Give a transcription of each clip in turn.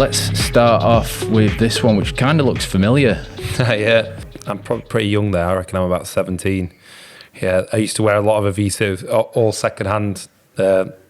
let's start off with this one, which kind of looks familiar. Yeah, I'm probably pretty young there. I reckon I'm about 17. Yeah, I used to wear a lot of Evisu, all second-hand.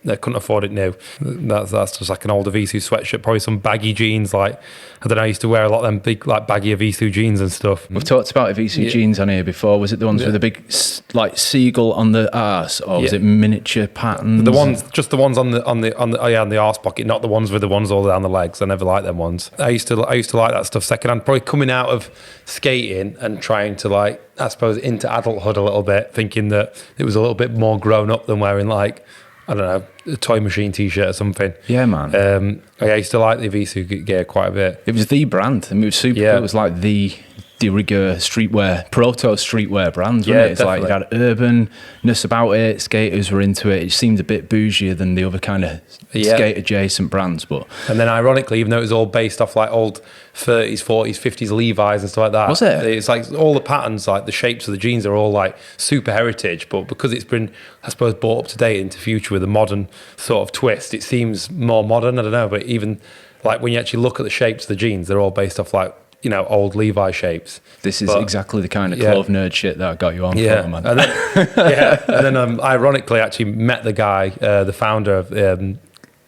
I couldn't afford it new. That's just like an old Evisu sweatshirt, probably some baggy jeans. Like, I don't know, I used to wear a lot of them big, like, baggy Evisu jeans and stuff. We've talked about Evisu jeans on here before. Was it the ones with the big, like, seagull on the arse, or was it miniature patterns? The ones on the arse pocket, not the ones with the ones all down the legs. I never liked them ones. I used to like that stuff secondhand, probably coming out of skating and trying to, like, I suppose, into adulthood a little bit, thinking that it was a little bit more grown up than wearing, like, I don't know, a Toy Machine t-shirt or something. Yeah, man. I used to like the Evisu gear quite a bit. It was the brand. I mean, it was super cool. It was like the de rigueur streetwear, proto streetwear brand, wasn't it? It's definitely. Like, it had urbanness about it. Skaters were into it. It seemed a bit bougier than the other kind of skate adjacent brands. But and then ironically, even though it was all based off like old 30s, 40s, 50s Levi's and stuff like that. Was it? It's like all the patterns, like the shapes of the jeans are all like super heritage, but because it's been, I suppose, brought up to date into future with a modern sort of twist, it seems more modern. I don't know, but even like when you actually look at the shapes of the jeans, they're all based off like, you know, old Levi shapes. This is exactly the kind of clove nerd shit that got you on for, man. And then, ironically, actually met the guy, the founder of,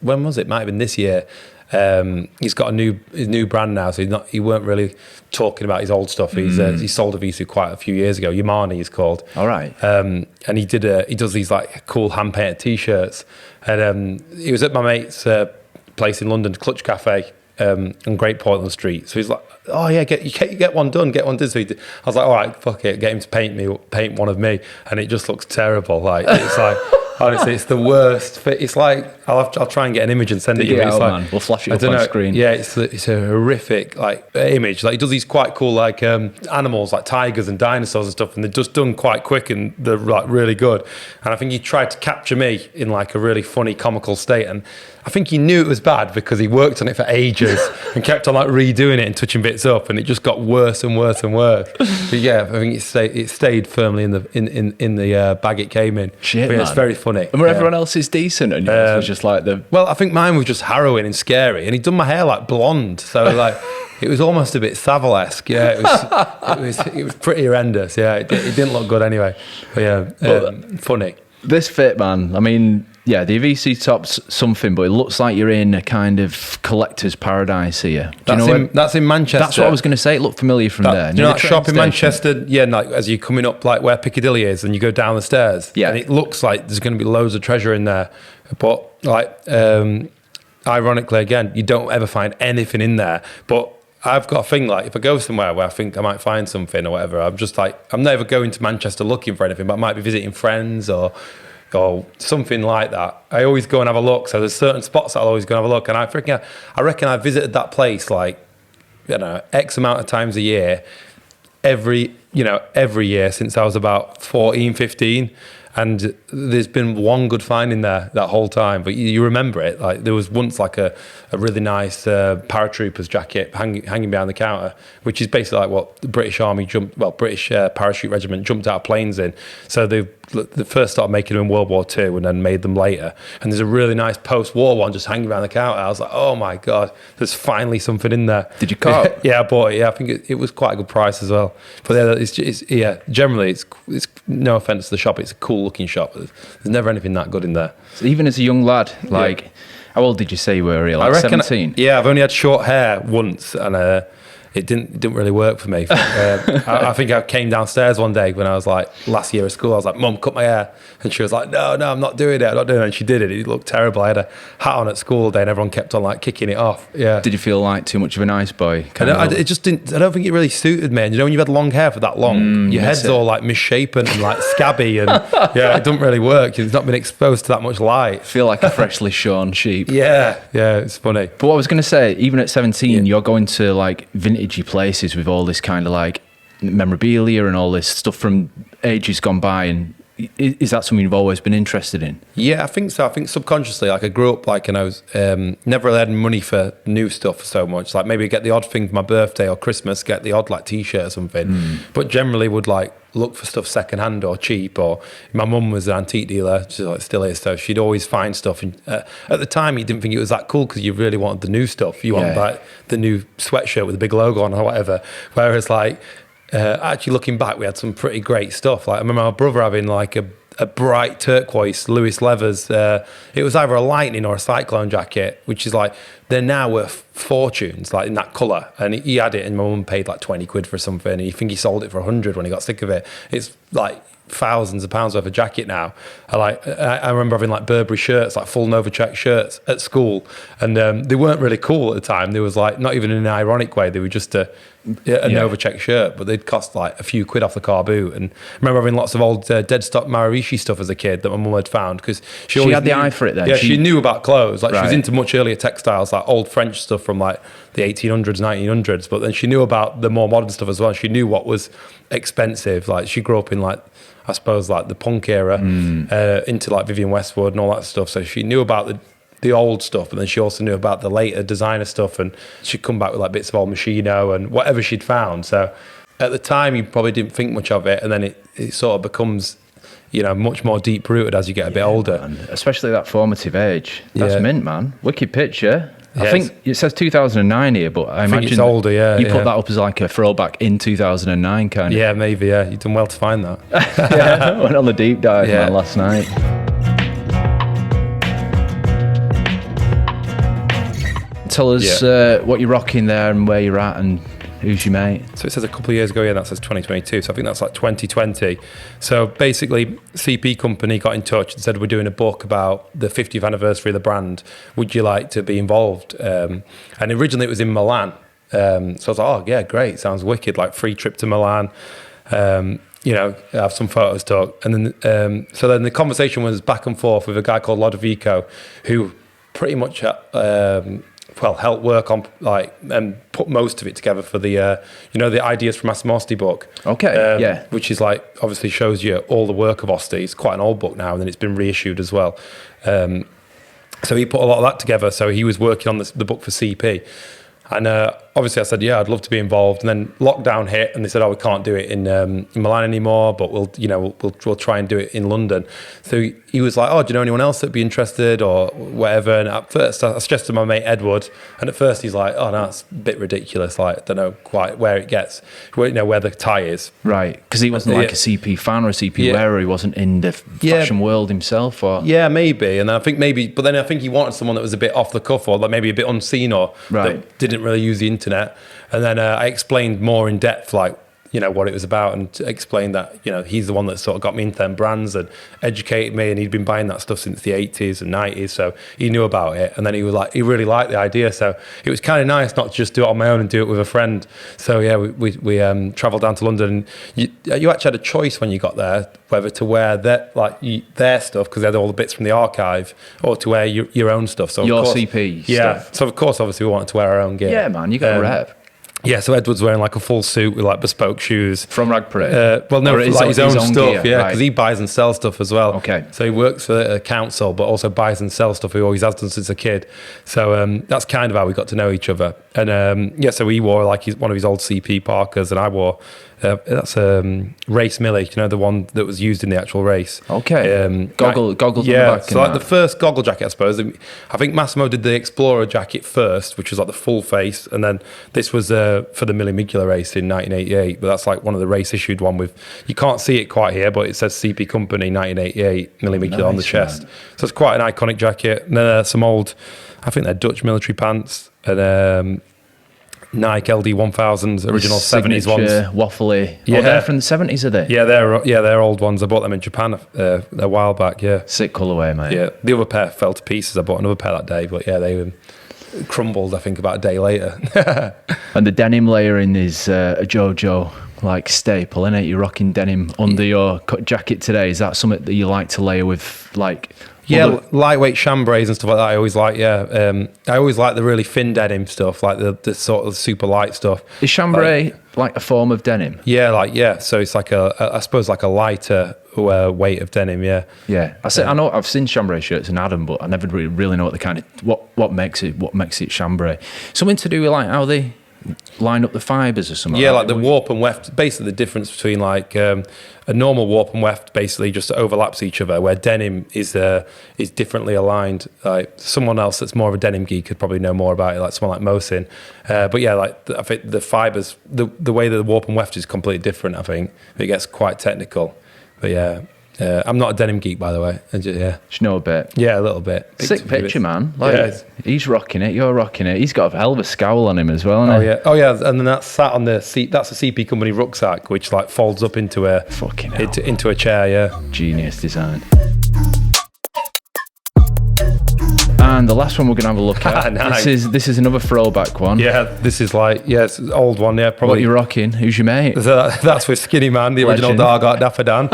when was it? Might have been this year. He's got his new brand now, so he weren't really talking about his old stuff. He sold a Evisu quite a few years ago. Yamani he's called. All right. And he does these like cool hand painted t-shirts. And he was at my mate's place in London, Clutch Cafe, on Great Portland Street. So he's like, oh yeah, get one done. So I was like, all right, fuck it, get him to paint one of me, and it just looks terrible. Like, it's like, honestly, it's the worst fit. It's like, I'll try and get an image and send it to you. It's like, man. We'll flash it up on screen. Yeah, it's a horrific like image. Like, he does these quite cool like animals, like tigers and dinosaurs and stuff, and they're just done quite quick and they're like really good. And I think he tried to capture me in like a really funny, comical state, and I think he knew it was bad because he worked on it for ages and kept on like redoing it and touching bits up, and it just got worse and worse and worse. But yeah, I think it stayed firmly in the bag it came in. Shit, man. It's very funny. And where everyone else is decent, and yours was just like the. Well, I think mine was just harrowing and scary, and he'd done my hair like blonde, so like it was almost a bit Savile-esque. Yeah, it was pretty horrendous. Yeah, it didn't look good anyway. But yeah, funny. This fit, man. I mean, yeah, the Evisu top's something, but it looks like you're in a kind of collector's paradise here. That's in Manchester. That's what I was going to say. It looked familiar from there. Do you know that shop in Manchester? Yeah, like as you're coming up, like where Piccadilly is, and you go down the stairs. Yeah, and it looks like there's going to be loads of treasure in there, but like, ironically, again, you don't ever find anything in there, but. I've got a thing like if I go somewhere where I think I might find something or whatever, I'm just like, I'm never going to Manchester looking for anything, but I might be visiting friends or something like that. I always go and have a look. So there's certain spots that I'll always go and have a look. And I reckon I visited that place like, you know, X amount of times a year, every year since I was about 14, 15. And there's been one good find in there that whole time, but you remember it. Like there was once like a really nice paratrooper's jacket hanging behind the counter, which is basically like what the British British parachute regiment jumped out of planes in. So they first started making them in World War II and then made them later. And there's a really nice post-war one just hanging behind the counter. I was like, oh my God, there's finally something in there. Did you cop it? Yeah, I bought it. Yeah, I think it was quite a good price as well. But yeah, generally it's no offense to the shop, it's a cool looking shop. There's never anything that good in there. So even as a young lad, like, how old did you say you were? Really? Like 17? Yeah, I've only had short hair once, and it didn't really work for me. I think I came downstairs one day when I was like last year at school. I was like, Mum, cut my hair. And she was like, no, I'm not doing it. And she did it. It looked terrible. I had a hat on at school all day and everyone kept on like kicking it off. Yeah. Did you feel like too much of a nice boy? It just didn't, I don't think it really suited me. And you know, when you've had long hair for that long, your head's all like misshapen and like scabby and yeah, it doesn't really work. It's not been exposed to that much light. Feel like a freshly shorn sheep. Yeah, it's funny. But what I was going to say, even at 17, you're going to like vintagey places with all this kind of like memorabilia and all this stuff from ages gone by, and is that something you've always been interested in? Yeah, I think so. I think subconsciously, like I grew up like, and I was never really had money for new stuff so much. Like maybe get the odd thing for my birthday or Christmas, get the odd like T-shirt or something. But generally would like look for stuff secondhand or cheap. Or my mum was an antique dealer, she like still is, so she'd always find stuff. And at the time, you didn't think it was that cool because you really wanted the new stuff. You wanted like the new sweatshirt with a big logo on or whatever. Whereas like actually looking back, we had some pretty great stuff. Like I remember my brother having like a bright turquoise Louis Leathers. It was either a Lightning or a Cyclone jacket, which is like, they're now worth fortunes, like in that colour. And he had it, and my mum paid like 20 quid for something. And you think he sold it for 100 when he got sick of it. It's like thousands of pounds worth of jacket now. I remember having like Burberry shirts, like full Novacek shirts at school, and they weren't really cool at the time. They was like not even in an ironic way. They were just a Novacek shirt, but they'd cost like a few quid off the car boot. And I remember having lots of old dead stock Maharishi stuff as a kid that my mum had found because she had the eye for it. Then she knew about clothes. Like she was into much earlier textiles, like old French stuff from like the 1800s, 1900s. But then she knew about the more modern stuff as well. She knew what was expensive. Like she grew up in like, I suppose like the punk era, into like Vivienne Westwood and all that stuff. So she knew about the old stuff, but then she also knew about the later designer stuff, and she'd come back with like bits of old Moschino and whatever she'd found. So at the time, you probably didn't think much of it, and then it sort of becomes, you know, much more deep rooted as you get a bit older. Man. Especially that formative age. That's mint, man. Wicked picture. I think it says 2009 here, but I imagine it's older. Yeah, you put that up as like a throwback in 2009 kind of. Yeah, maybe. Yeah, you've done well to find that. I went on the deep dive man, last night. Tell us what you're rocking there and where you're at and who's your mate. So it says a couple of years ago, that says 2022. So I think that's like 2020. So basically, CP Company got in touch and said, we're doing a book about the 50th anniversary of the brand. Would you like to be involved? And originally it was in Milan. So I was like, oh yeah, great. Sounds wicked. Like free trip to Milan. You know, have some photos talk. And then, so then the conversation was back and forth with a guy called Lodovico, who pretty much, helped work on like and put most of it together for the the Ideas from Massimosti book. Okay, which is like obviously shows you all the work of Osti. It's quite an old book now, and then it's been reissued as well. So he put a lot of that together. So he was working on the book for CP, and obviously I said, yeah, I'd love to be involved. And then lockdown hit, and they said, oh, we can't do it in Milan anymore, but we'll try and do it in London. So he was like, oh, do you know anyone else that'd be interested or whatever? And at first I suggested my mate Edward, and at first he's like, oh no, it's a bit ridiculous. Like, I don't know quite where it gets, where the tie is. Right, because he wasn't like a CP fan or a CP wearer. He wasn't in the fashion world himself, or maybe. And I think but then I think he wanted someone that was a bit off the cuff, or like maybe a bit unseen, or that didn't really use the internet. And then I explained more in depth, like, what it was about, and explained that, he's the one that sort of got me into them brands and educated me, and he'd been buying that stuff since the 80s and 90s, so he knew about it. And then he was like, he really liked the idea, so it was kind of nice not to just do it on my own and do it with a friend. So yeah, we travelled down to London, and you actually had a choice when you got there whether to wear their stuff, because they had all the bits from the archive, or to wear your own stuff. So your CP stuff. So of course, obviously, we wanted to wear our own gear. Yeah, man, you got a rep. Yeah, so Edward's wearing like a full suit with like bespoke shoes from Rag Parade. His own stuff, because he buys and sells stuff as well. Okay, so he works for a council, but also buys and sells stuff. He always has done since a kid. So that's kind of how we got to know each other. And so he wore like one of his old CP Parkers, and I wore that's Race Millie, the one that was used in the actual race. Okay, goggles. Yeah, on the back so like the first goggle jacket, I suppose. I think Massimo did the Explorer jacket first, which was like the full face, and then this was for the Mille Miglia race in 1988. But that's like one of the race issued one with, you can't see it quite here, but it says CP Company 1988 Mille Miglia on the chest. Man. So it's quite an iconic jacket. And then some old, I think they're Dutch military pants, and Nike LD 1000s, original 70s ones. Waffly. Yeah. Oh, they're from the 70s, are they? Yeah, they're old ones. I bought them in Japan a while back, yeah. Sick colourway, mate. Yeah, the other pair fell to pieces. I bought another pair that day, but yeah, they crumbled, I think, about a day later. And the denim layering is a Jojo like staple, isn't it? You're rocking denim under your jacket today. Is that something that you like to layer with, like... Yeah, lightweight chambrays and stuff like that. I always like, I always like the really thin denim stuff, like the sort of super light stuff. Is chambray like a form of denim? Yeah, so it's like I suppose like a lighter weight of denim. Yeah. I know I've seen chambray shirts and Adam, but I never really know what the kind of what makes it chambray. Something to do with like how they line up the fibers or something. Yeah, like the warp and weft. Basically, the difference between like a normal warp and weft basically just overlaps each other, where denim is differently aligned. Like someone else that's more of a denim geek could probably know more about it, like someone like Mohsin. But yeah, like I think the fibers, the way that the warp and weft is completely different. I think it gets quite technical. But yeah. I'm not a denim geek, by the way. Just know a bit. Yeah, a little bit. Sick picture, man. Like, he's rocking it. You're rocking it. He's got a hell of a scowl on him as well, hasn't he? Oh yeah. And then that's sat on the seat. That's a CP Company rucksack, which like folds up into a into a chair. Yeah. Genius design. And the last one we're gonna have a look at. Nice. This is another throwback one. Yeah, this is like it's an old one. Yeah, probably. What you rocking? Who's your mate? That's with Skinnyman, the original Dog Art Dapper Dan.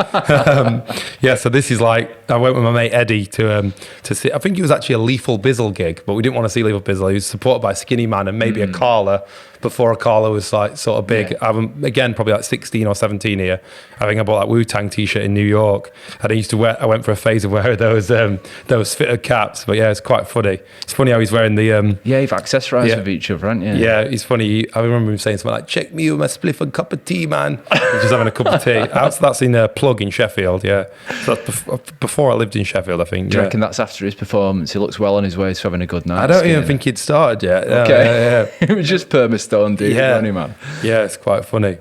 Yeah, so this is like I went with my mate Eddie to see. I think it was actually a Lethal Bizzle gig, but we didn't want to see Lethal Bizzle. He was supported by Skinnyman and maybe a Carla. Before a Carla was like sort of big. Yeah. Again, probably like 16 or 17 here. I think I bought that Wu-Tang t-shirt in New York. And I went for a phase of wearing those fitted caps. But yeah, it's quite funny. It's funny how he's wearing the... you've accessorised with each other, haven't you? Yeah, he's funny. I remember him saying something like, check me with my spliff and cup of tea, man. He's just having a cup of tea. That's in a Plug in Sheffield, yeah. So that's before I lived in Sheffield, I think. Do you reckon that's after his performance? He looks well on his way to having a good night. I don't even think he'd started yet. Okay. Yeah. It was just perma-stone, dude. Yeah. Funny, man. Yeah, it's quite funny.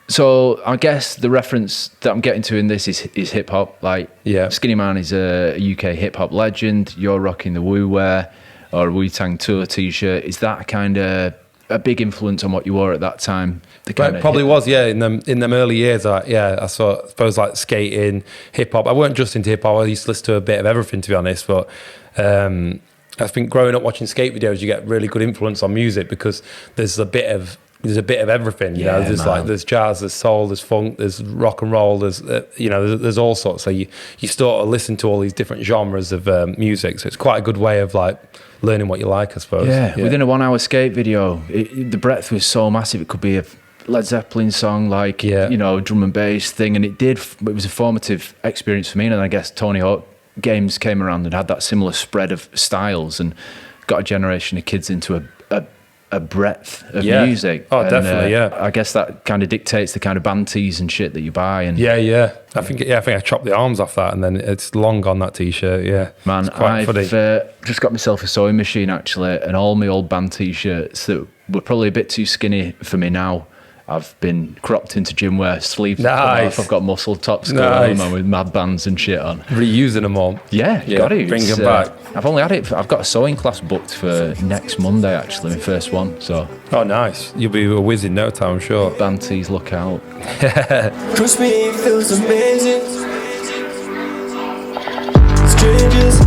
So I guess the reference that I'm getting to in this is hip hop. Like, Skinnyman is a UK hip hop legend. You're rocking the Wu wear or a Wu-Tang Tour t-shirt. Is that kind of a big influence on what you wore at that time? It probably was, yeah. In them early years, I suppose like skating, hip hop. I weren't just into hip hop. I used to listen to a bit of everything, to be honest. But I think growing up watching skate videos, you get really good influence on music because there's a bit of everything. You know, there's jazz, there's soul, there's funk, there's rock and roll, there's all sorts. So you sort of listen to all these different genres of music. So it's quite a good way of like learning what you like, I suppose. Yeah. Within a 1 hour skate video, the breadth was so massive. It could be a Led Zeppelin song, like drum and bass thing, and it was a formative experience for me. And I guess Tony Hawk Games came around and had that similar spread of styles and got a generation of kids into a breadth of music. Oh, definitely, I guess that kind of dictates the kind of band tees and shit that you buy. And I think I chopped the arms off that, and then it's long gone, that t-shirt. Yeah, man, I've just got myself a sewing machine actually, and all my old band t-shirts that were probably a bit too skinny for me now, I've been cropped into gym wear, sleeves off. I've got muscle tops going on with mad bands and shit on. Reusing them all. Yeah, got to. Bring them back. I've only had it. I've got a sewing class booked for next Monday, actually, my first one. So. Oh, nice. You'll be a whiz in no time, I'm sure. Band tees, look out. Trust me, it feels amazing. Strangers